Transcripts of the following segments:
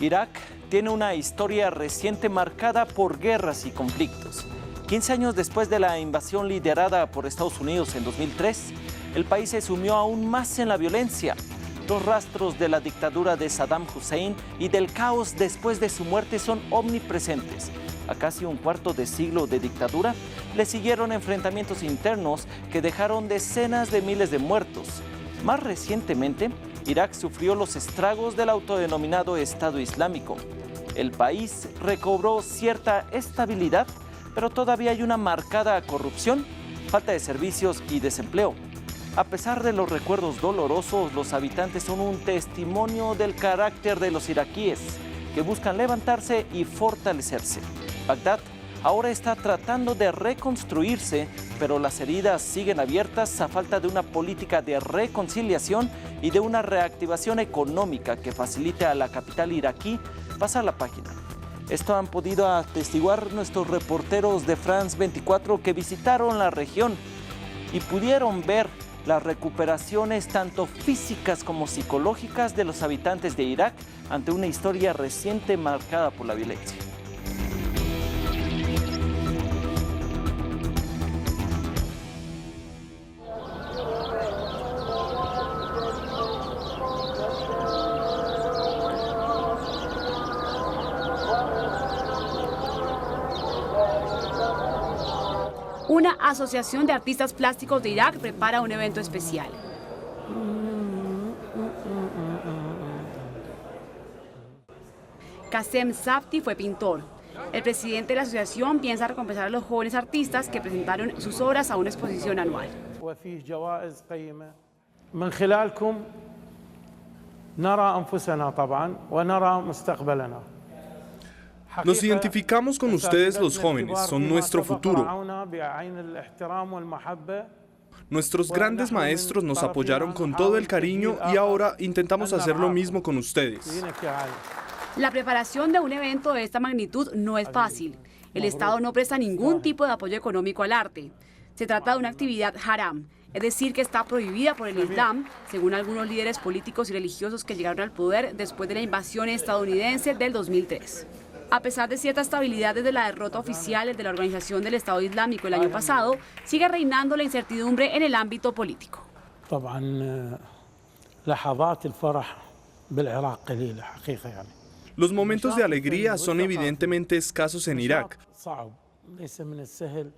Irak tiene una historia reciente marcada por guerras y conflictos. 15 años después de la invasión liderada por Estados Unidos en 2003, el país se sumió aún más en la violencia. Los rastros de la dictadura de Saddam Hussein y del caos después de su muerte son omnipresentes. A casi un cuarto de siglo de dictadura, le siguieron enfrentamientos internos que dejaron decenas de miles de muertos. Más recientemente, Irak sufrió los estragos del autodenominado Estado Islámico. El país recobró cierta estabilidad, pero todavía hay una marcada corrupción, falta de servicios y desempleo. A pesar de los recuerdos dolorosos, los habitantes son un testimonio del carácter de los iraquíes, que buscan levantarse y fortalecerse. Bagdad ahora está tratando de reconstruirse, pero las heridas siguen abiertas a falta de una política de reconciliación y de una reactivación económica que facilite a la capital iraquí pasar la página. Esto han podido atestiguar nuestros reporteros de France 24 que visitaron la región y pudieron ver las recuperaciones tanto físicas como psicológicas de los habitantes de Irak ante una historia reciente marcada por la violencia. Una asociación de artistas plásticos de Irak prepara un evento especial. Qasem Safti fue pintor. El presidente de la asociación piensa recompensar a los jóvenes artistas que presentaron sus obras a una exposición anual. Nos identificamos con ustedes los jóvenes, son nuestro futuro. Nuestros grandes maestros nos apoyaron con todo el cariño y ahora intentamos hacer lo mismo con ustedes. La preparación de un evento de esta magnitud no es fácil. El Estado no presta ningún tipo de apoyo económico al arte. Se trata de una actividad haram, es decir, que está prohibida por el Islam, según algunos líderes políticos y religiosos que llegaron al poder después de la invasión estadounidense del 2003. A pesar de cierta estabilidad desde la derrota oficial de la Organización del Estado Islámico el año pasado, sigue reinando la incertidumbre en el ámbito político. Los momentos de alegría son evidentemente escasos en Irak.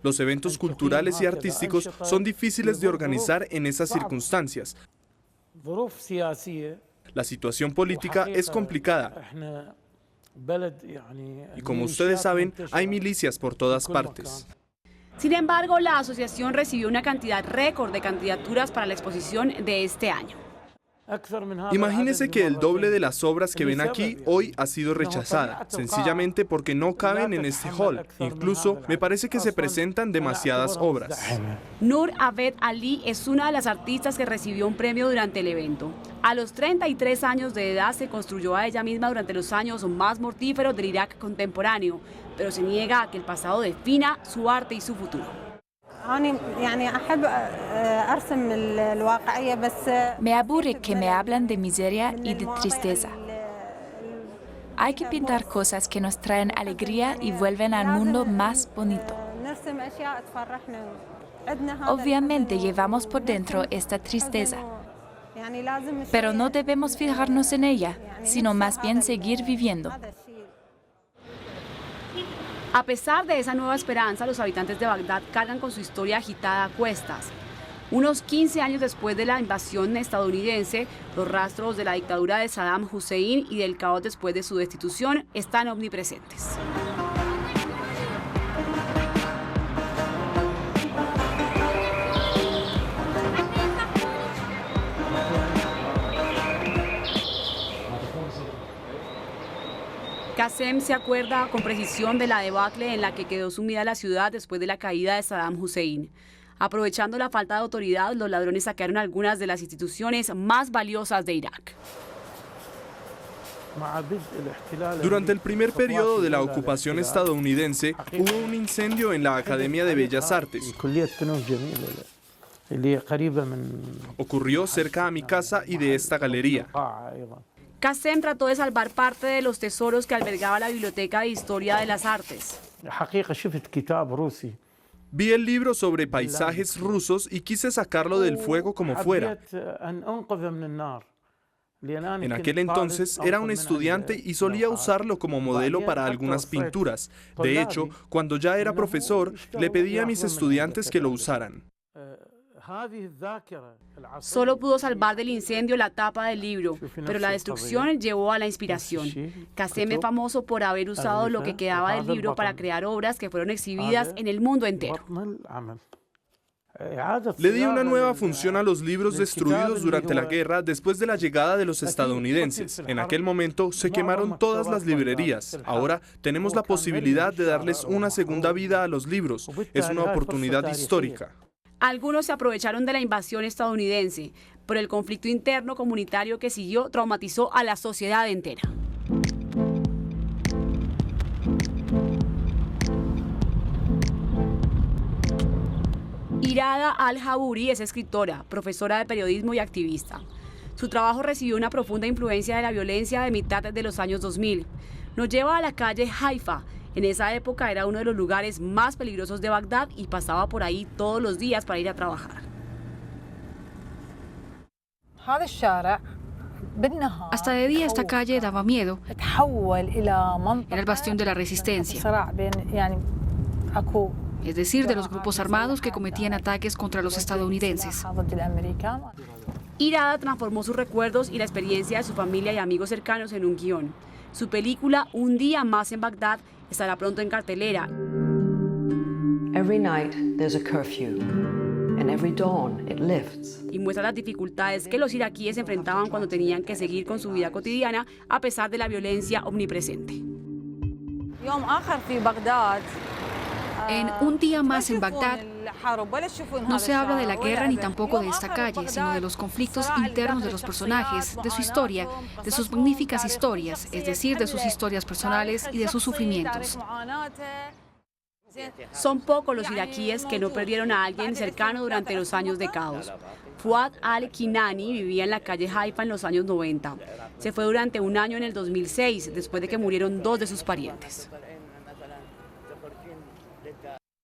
Los eventos culturales y artísticos son difíciles de organizar en esas circunstancias. La situación política es complicada. Y como ustedes saben, hay milicias por todas partes. Sin embargo, la asociación recibió una cantidad récord de candidaturas para la exposición de este año. Imagínense que el doble de las obras que ven aquí hoy ha sido rechazada, sencillamente porque no caben en este hall. Incluso me parece que se presentan demasiadas obras. Nur Aved Ali es una de las artistas que recibió un premio durante el evento. A los 33 años de edad se construyó a ella misma durante los años más mortíferos del Irak contemporáneo, pero se niega a que el pasado defina su arte y su futuro. Me aburre que me hablan de miseria y de tristeza. Hay que pintar cosas que nos traen alegría y vuelven al mundo más bonito. Obviamente llevamos por dentro esta tristeza, pero no debemos fijarnos en ella, sino más bien seguir viviendo. A pesar de esa nueva esperanza, los habitantes de Bagdad cargan con su historia agitada a cuestas. Unos 15 años después de la invasión estadounidense, los rastros de la dictadura de Saddam Hussein y del caos después de su destitución están omnipresentes. Qasem se acuerda con precisión de la debacle en la que quedó sumida la ciudad después de la caída de Saddam Hussein. Aprovechando la falta de autoridad, los ladrones saquearon algunas de las instituciones más valiosas de Irak. Durante el primer periodo de la ocupación estadounidense, hubo un incendio en la Academia de Bellas Artes. Ocurrió cerca a mi casa y de esta galería. Qasem trató de salvar parte de los tesoros que albergaba la Biblioteca de Historia de las Artes. Vi el libro sobre paisajes rusos y quise sacarlo del fuego como fuera. En aquel entonces era un estudiante y solía usarlo como modelo para algunas pinturas. De hecho, cuando ya era profesor, le pedí a mis estudiantes que lo usaran. Solo pudo salvar del incendio la tapa del libro, pero la destrucción llevó a la inspiración. Qasem es famoso por haber usado lo que quedaba del libro para crear obras que fueron exhibidas en el mundo entero. Le di una nueva función a los libros destruidos durante la guerra después de la llegada de los estadounidenses. En aquel momento se quemaron todas las librerías. Ahora tenemos la posibilidad de darles una segunda vida a los libros. Es una oportunidad histórica. Algunos se aprovecharon de la invasión estadounidense, pero el conflicto interno comunitario que siguió traumatizó a la sociedad entera. Irada Al-Jabouri es escritora, profesora de periodismo y activista. Su trabajo recibió una profunda influencia de la violencia de mitad de los años 2000. Nos lleva a la calle Haifa. En esa época era uno de los lugares más peligrosos de Bagdad y pasaba por ahí todos los días para ir a trabajar. Hasta de día esta calle daba miedo. Era el bastión de la resistencia, es decir, de los grupos armados que cometían ataques contra los estadounidenses. Irada transformó sus recuerdos y la experiencia de su familia y amigos cercanos en un guión. Su película Un día más en Bagdad estará pronto en cartelera. Every night there's a curfew, and every dawn it lifts. Y muestra las dificultades que los iraquíes enfrentaban cuando tenían que seguir con su vida cotidiana a pesar de la violencia omnipresente. En Un día más en Bagdad no se habla de la guerra ni tampoco de esta calle, sino de los conflictos internos de los personajes, de su historia, de sus magníficas historias, es decir, de sus historias personales y de sus sufrimientos. Son pocos los iraquíes que no perdieron a alguien cercano durante los años de caos. Fuad al-Kinani vivía en la calle Haifa en los años 90. Se fue durante un año en el 2006, después de que murieron 2 de sus parientes.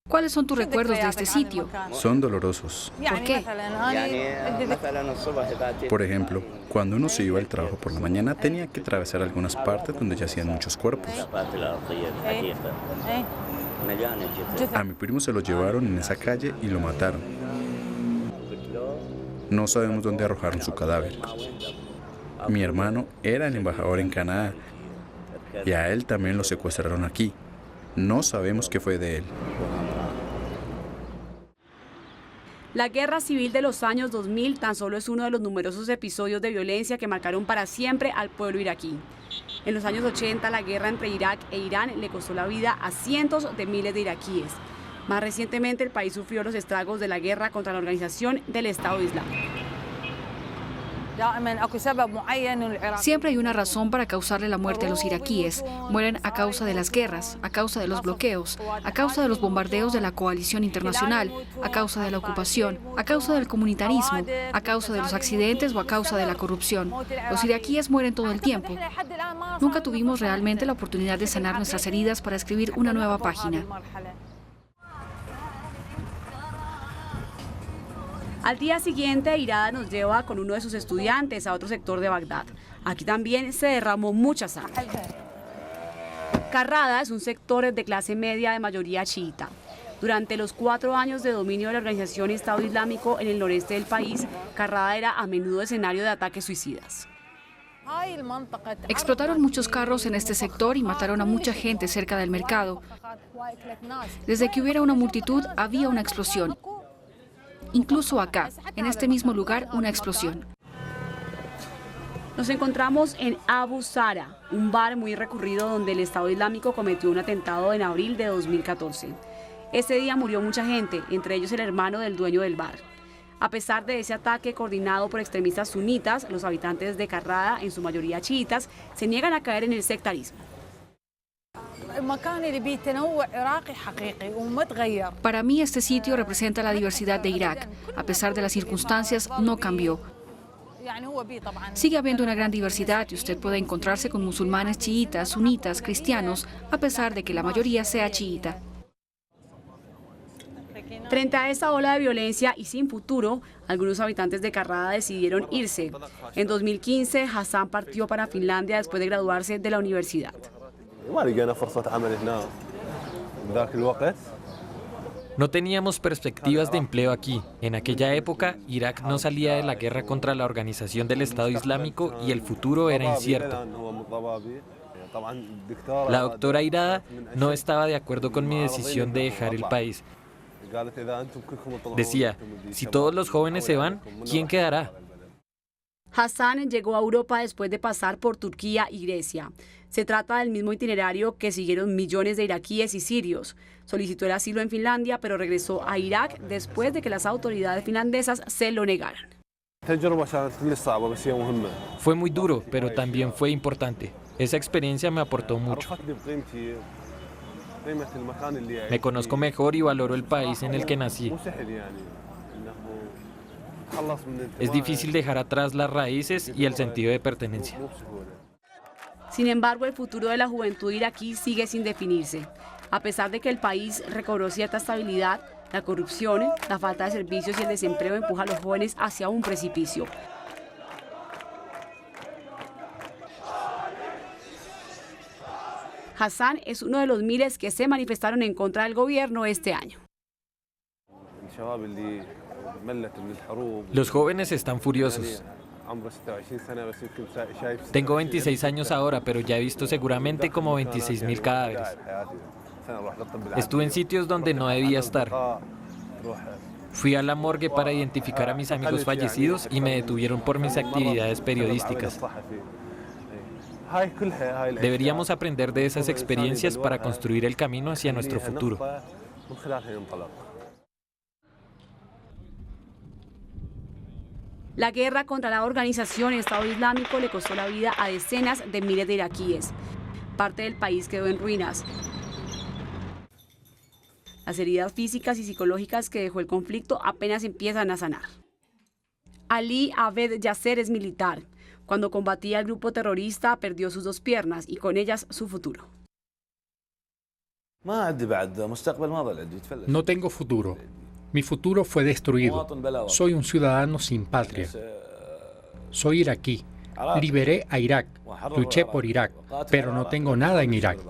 ¿Cuáles son tus recuerdos de este sitio? Son dolorosos. ¿Por qué? Por ejemplo, cuando uno se iba al trabajo por la mañana tenía que atravesar algunas partes donde yacían muchos cuerpos. A mi primo se lo llevaron en esa calle y lo mataron. No sabemos dónde arrojaron su cadáver. Mi hermano era el embajador en Canadá y a él también lo secuestraron aquí. No sabemos qué fue de él. La guerra civil de los años 2000 tan solo es uno de los numerosos episodios de violencia que marcaron para siempre al pueblo iraquí. En los años 80, la guerra entre Irak e Irán le costó la vida a cientos de miles de iraquíes. Más recientemente, el país sufrió los estragos de la guerra contra la organización del Estado Islámico. Siempre hay una razón para causarle la muerte a los iraquíes. Mueren a causa de las guerras, a causa de los bloqueos, a causa de los bombardeos de la coalición internacional, a causa de la ocupación, a causa del comunitarismo, a causa de los accidentes o a causa de la corrupción. Los iraquíes mueren todo el tiempo. Nunca tuvimos realmente la oportunidad de sanar nuestras heridas para escribir una nueva página. Al día siguiente, Irada nos lleva con uno de sus estudiantes a otro sector de Bagdad. Aquí también se derramó mucha sangre. Karrada es un sector de clase media de mayoría chiita. Durante los 4 años de dominio de la organización Estado Islámico en el noreste del país, Karrada era a menudo escenario de ataques suicidas. Explotaron muchos carros en este sector y mataron a mucha gente cerca del mercado. Desde que hubiera una multitud, había una explosión. Incluso acá, en este mismo lugar, una explosión. Nos encontramos en Abu Sara, un bar muy recurrido donde el Estado Islámico cometió un atentado en abril de 2014. Ese día murió mucha gente, entre ellos el hermano del dueño del bar. A pesar de ese ataque coordinado por extremistas sunitas, los habitantes de Karrada, en su mayoría chiitas, se niegan a caer en el sectarismo. Para mí este sitio representa la diversidad de Irak. A pesar de las circunstancias, no cambió. Sigue habiendo una gran diversidad y usted puede encontrarse con musulmanes chiitas, sunitas, cristianos, a pesar de que la mayoría sea chiita. Frente a esta ola de violencia y sin futuro, algunos habitantes de Karrada decidieron irse. En 2015, Hassan partió para Finlandia después de graduarse de la universidad. No teníamos perspectivas de empleo aquí. En aquella época, Irak no salía de la guerra contra la organización del Estado Islámico y el futuro era incierto. La doctora Irada no estaba de acuerdo con mi decisión de dejar el país. Decía, si todos los jóvenes se van, ¿quién quedará? Hassan llegó a Europa después de pasar por Turquía y Grecia. Se trata del mismo itinerario que siguieron millones de iraquíes y sirios. Solicitó el asilo en Finlandia, pero regresó a Irak después de que las autoridades finlandesas se lo negaran. Fue muy duro, pero también fue importante. Esa experiencia me aportó mucho. Me conozco mejor y valoro el país en el que nací. Es difícil dejar atrás las raíces y el sentido de pertenencia. Sin embargo, el futuro de la juventud iraquí sigue sin definirse. A pesar de que el país recobró cierta estabilidad, la corrupción, la falta de servicios y el desempleo empuja a los jóvenes hacia un precipicio. Hassan es uno de los miles que se manifestaron en contra del gobierno este año. Los jóvenes están furiosos. Tengo 26 años ahora, pero ya he visto seguramente como 26.000 cadáveres. Estuve en sitios donde no debía estar. Fui a la morgue para identificar a mis amigos fallecidos y me detuvieron por mis actividades periodísticas. Deberíamos aprender de esas experiencias para construir el camino hacia nuestro futuro. La guerra contra la organización Estado Islámico le costó la vida a decenas de miles de iraquíes. Parte del país quedó en ruinas. Las heridas físicas y psicológicas que dejó el conflicto apenas empiezan a sanar. Ali Abed Yasser es militar. Cuando combatía al grupo terrorista, perdió sus 2 piernas y con ellas su futuro. No tengo futuro. Mi futuro fue destruido. Soy un ciudadano sin patria. Soy iraquí. Liberé a Irak. Luché por Irak, pero no tengo nada en Irak.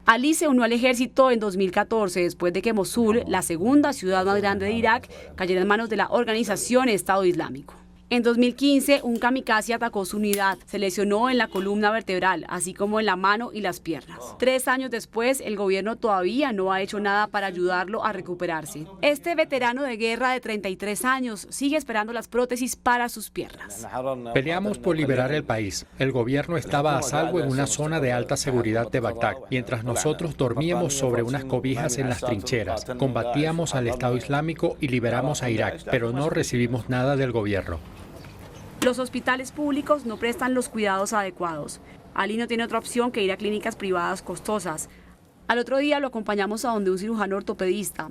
Ali se unió al ejército en 2014 después de que Mosul, la segunda ciudad más grande de Irak, cayera en manos de la organización Estado Islámico. En 2015, un kamikaze atacó su unidad. Se lesionó en la columna vertebral, así como en la mano y las piernas. 3 años después, el gobierno todavía no ha hecho nada para ayudarlo a recuperarse. Este veterano de guerra de 33 años sigue esperando las prótesis para sus piernas. Peleamos por liberar el país. El gobierno estaba a salvo en una zona de alta seguridad de Bagdad, mientras nosotros dormíamos sobre unas cobijas en las trincheras. Combatíamos al Estado Islámico y liberamos a Irak, pero no recibimos nada del gobierno. Los hospitales públicos no prestan los cuidados adecuados. Ali no tiene otra opción que ir a clínicas privadas costosas. Al otro día lo acompañamos a donde un cirujano ortopedista.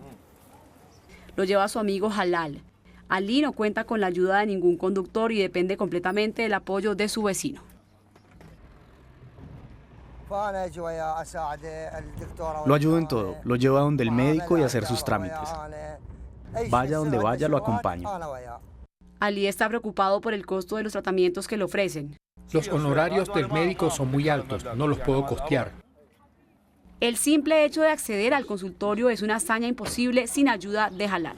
Lo lleva a su amigo Halal. Ali no cuenta con la ayuda de ningún conductor y depende completamente del apoyo de su vecino. Lo ayudo en todo. Lo llevo a donde el médico y a hacer sus trámites. Vaya donde vaya, lo acompaño. Ali está preocupado por el costo de los tratamientos que le ofrecen. Los honorarios del médico son muy altos, no los puedo costear. El simple hecho de acceder al consultorio es una hazaña imposible sin ayuda de Halal.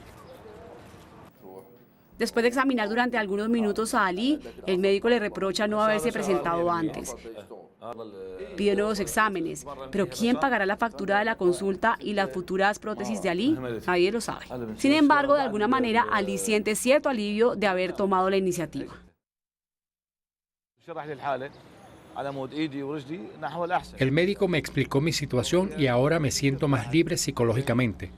Después de examinar durante algunos minutos a Ali, el médico le reprocha no haberse presentado antes. Pide nuevos exámenes, pero ¿quién pagará la factura de la consulta y las futuras prótesis de Ali? Nadie lo sabe. Sin embargo, de alguna manera, Ali siente cierto alivio de haber tomado la iniciativa. El médico me explicó mi situación y ahora me siento más libre psicológicamente.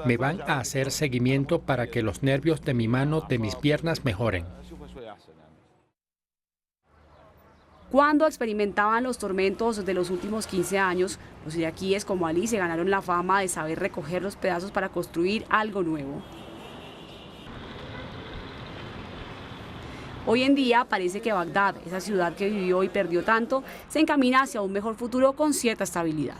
Me van a hacer seguimiento para que los nervios de mi mano, de mis piernas mejoren. Cuando experimentaban los tormentos de los últimos 15 años, los iraquíes como Ali se ganaron la fama de saber recoger los pedazos para construir algo nuevo. Hoy en día parece que Bagdad, esa ciudad que vivió y perdió tanto, se encamina hacia un mejor futuro con cierta estabilidad.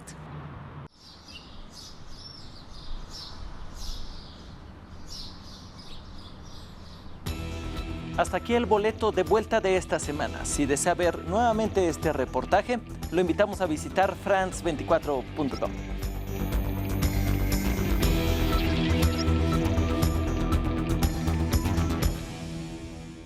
Hasta aquí el boleto de vuelta de esta semana. Si desea ver nuevamente este reportaje, lo invitamos a visitar france24.com.